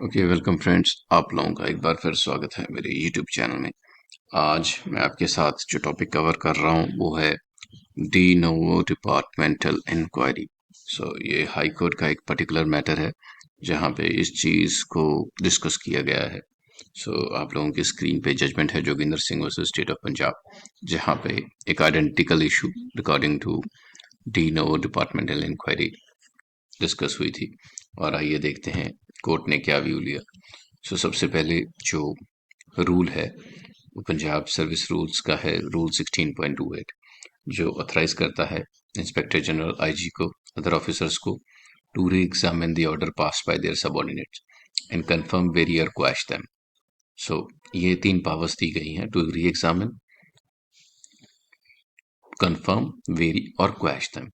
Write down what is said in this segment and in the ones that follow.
Okay, welcome friends. आप लोगों का एक बार फिर स्वागत है मेरे यूट्यूब चैनल में। आज मैं आपके साथ जो टॉपिक कवर कर रहा हूँ वो है डी नोवो डिपार्टमेंटल इंक्वायरी। ये हाई कोर्ट का एक पर्टिकुलर मैटर है जहाँ पे इस चीज़ को डिस्कस किया गया है। आप लोगों की स्क्रीन पे जजमेंट है Joginder Singh versus state of Punjab, जहाँ पे एक identical issue regarding to de novo departmental inquiry discuss हुई थी। और आइए देखते हैं कोर्ट ने क्या व्यू लिया। सबसे पहले जो रूल है वो पंजाब सर्विस रूल्स का है, रूल 16.28, जो ऑथराइज करता है इंस्पेक्टर जनरल आईजी को, अदर ऑफिसर्स को, to reexamine the order pass by their subordinates and confirm vary और क्वैश देम। ये तीन पावर्स दी गई हैं: to reexamine, confirm, vary और quash them.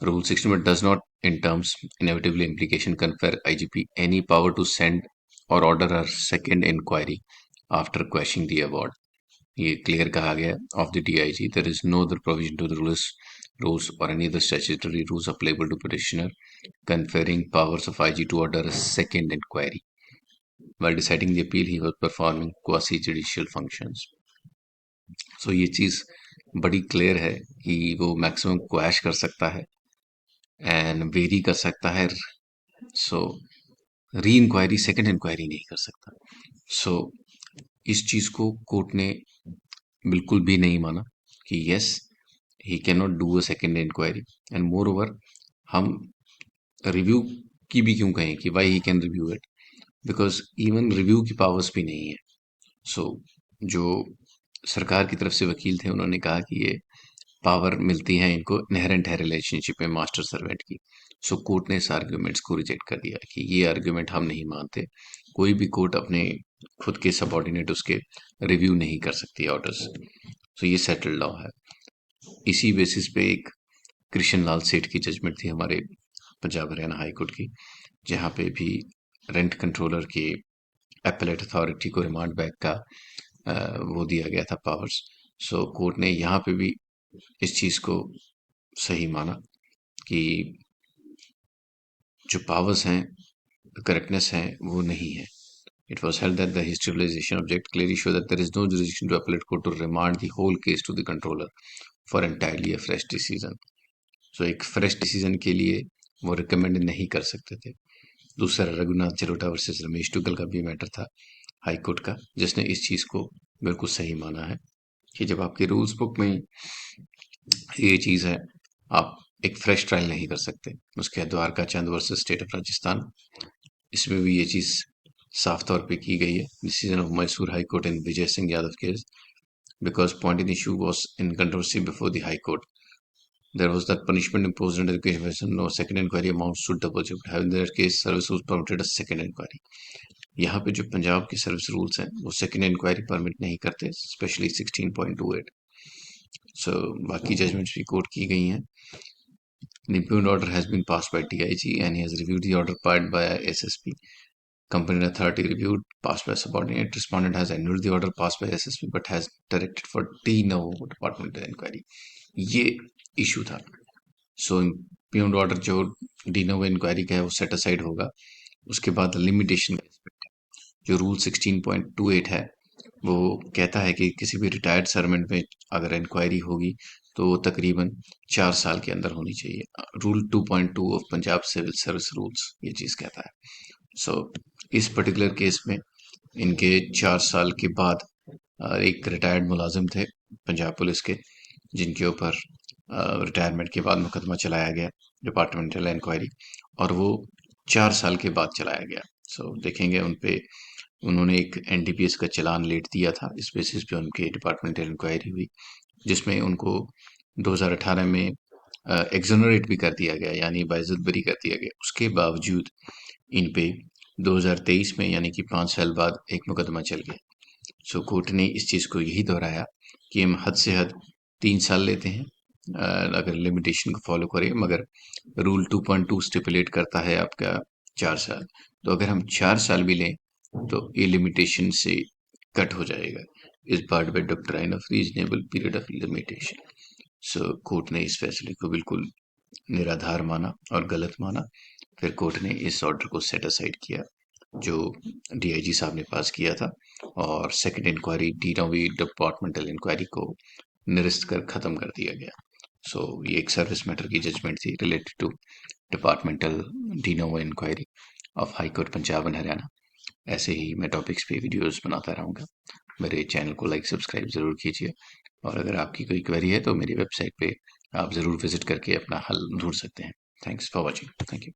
Rule 16 does not, in terms, inevitably implication, confer IGP any power to send or order a second inquiry after quashing the award. ये clear कहा गया of the DIG there is no other provision to the rules or any other statutory rules applicable to petitioner conferring powers of IG to order a second inquiry. While deciding the appeal, he was performing quasi judicial functions. ये चीज बड़ी clear है कि वो maximum quash कर सकता है and very कर सकता है। सो री इंक्वायरी, सेकेंड इंक्वायरी नहीं कर सकता। सो इस चीज को कोर्ट ने बिल्कुल भी नहीं माना कि yes, he can not do a second inquiry. And moreover, हम रिव्यू की भी क्यों कहें कि why he can review it, because even review की पावर्स भी नहीं है। सो जो सरकार की तरफ से वकील थे उन्होंने कहा कि ये पावर मिलती है इनको, इनहेरेंट है रिलेशनशिप में मास्टर सर्वेंट की। कोर्ट ने इस आर्ग्यूमेंट्स को रिजेक्ट कर दिया कि ये आर्ग्यूमेंट हम नहीं मानते। कोई भी कोर्ट अपने खुद के सबऑर्डिनेट उसके रिव्यू नहीं कर सकती ऑर्डर्स। ये सेटल्ड लॉ है। इसी बेसिस पे एक कृष्ण लाल सेठ की जजमेंट थी हमारे पंजाब हरियाणा हाई कोर्ट की, जहाँ पे भी रेंट कंट्रोलर के एपेलेट अथॉरिटी को रिमांड बैक का वो दिया गया था पावर्स। कोर्ट ने यहाँ पे भी इस चीज को सही माना कि जो पावर्स हैं, करेक्टनेस है, वो नहीं है। It was held that the historization object clearly show that there is no jurisdiction to appellate court to remand the whole case to the controller for entirely a fresh decision. एक fresh decision के लिए वो recommend नहीं कर सकते थे। दूसरा Raghunath Jalota versus Ramesh टुगल का भी मैटर था हाई कोर्ट का, जिसने इस चीज को बिल्कुल सही माना है कि जब आपके रूल्स बुक में ये चीज है, आप एक फ्रेश ट्रायल नहीं कर सकते। उसके बाद द्वारका चंद वर्सेस स्टेट ऑफ राजस्थान, इसमें भी ये चीज साफ तौर पे की गई है। Decision of Mysore high court in Vijay Singh Yadav case, because point in issue was in controversy before the high court. There was that punishment imposed under the case no second inquiry amounts to double jeopardy. Having their case service was permitted a second inquiry. यहाँ पे जो पंजाब के service rules हैं वो second inquiry permit नहीं करते, specially 16.28। बाकी judgements भी कोर्ट की गई हैं। An impugned order has been passed by DIG and he has reviewed the order passed by SSP. Competent authority reviewed, passed by subordinate. Respondent has annulled the order passed by SSP but has directed for de novo departmental inquiry. ये issue था। इम्प्यूग्ड order जो de novo inquiry का है वो set aside होगा। उसके बाद limitation जो रूल 16.28 है वो कहता है कि किसी भी रिटायर्ड सर्वेंट में अगर इंक्वायरी होगी तो वो तकरीबन 4 साल के अंदर होनी चाहिए। Rule 2.2 of Punjab civil service rules ये चीज कहता है। इस पर्टिकुलर केस में इनके 4 साल के बाद एक रिटायर्ड मुलाजिम थे पंजाब पुलिस के, जिनके ऊपर रिटायरमेंट के बाद मुकदमा चलाया गया डिपार्टमेंटल इंक्वायरी, और वो 4 साल के बाद चलाया गया। देखेंगे उनपे उन्होंने एक एनडीपीएस का चालान लेट दिया था, इस बेसिस पे उनकी डिपार्टमेंटल इंक्वायरी हुई, जिसमें उनको 2018 में एक्सोनरेट भी कर दिया गया, यानी बाइज्जत बरी कर दिया गया। उसके बावजूद इन पे 2023 में यानी कि 5 साल बाद एक मुकदमा चल गया। कोर्ट ने इस चीज को यही दोहराया कि हम हद से हद 3 साल लेते हैं अगर लिमिटेशन को फॉलो करें, मगर रूल 2.2 स्टिपुलेट करता है आपका 4 साल। तो अगर हम 4 साल भी लें तो ये लिमिटेशन से कट हो जाएगा, इस barred by doctrine of reasonable period of limitation. Court ने इस फैसले को बिल्कुल निराधार माना और गलत माना। फिर कोर्ट ने इस ऑर्डर को सेट असाइड किया जो डीआईजी साहब ने पास किया था, और second inquiry de departmental inquiry को निरस्त कर खत्म कर दिया गया। सो ये एक सर्विस मैटर की जजमेंट थी related to departmental de novo inquiry of high court Punjab and Haryana. ऐसे ही मैं टॉपिक्स पे वीडियोस बनाता रहूँगा। मेरे चैनल को लाइक सब्सक्राइब ज़रूर कीजिए, और अगर आपकी कोई क्वेरी है तो मेरी वेबसाइट पे आप ज़रूर विजिट करके अपना हल ढूंढ सकते हैं। Thanks for watching. Thank you.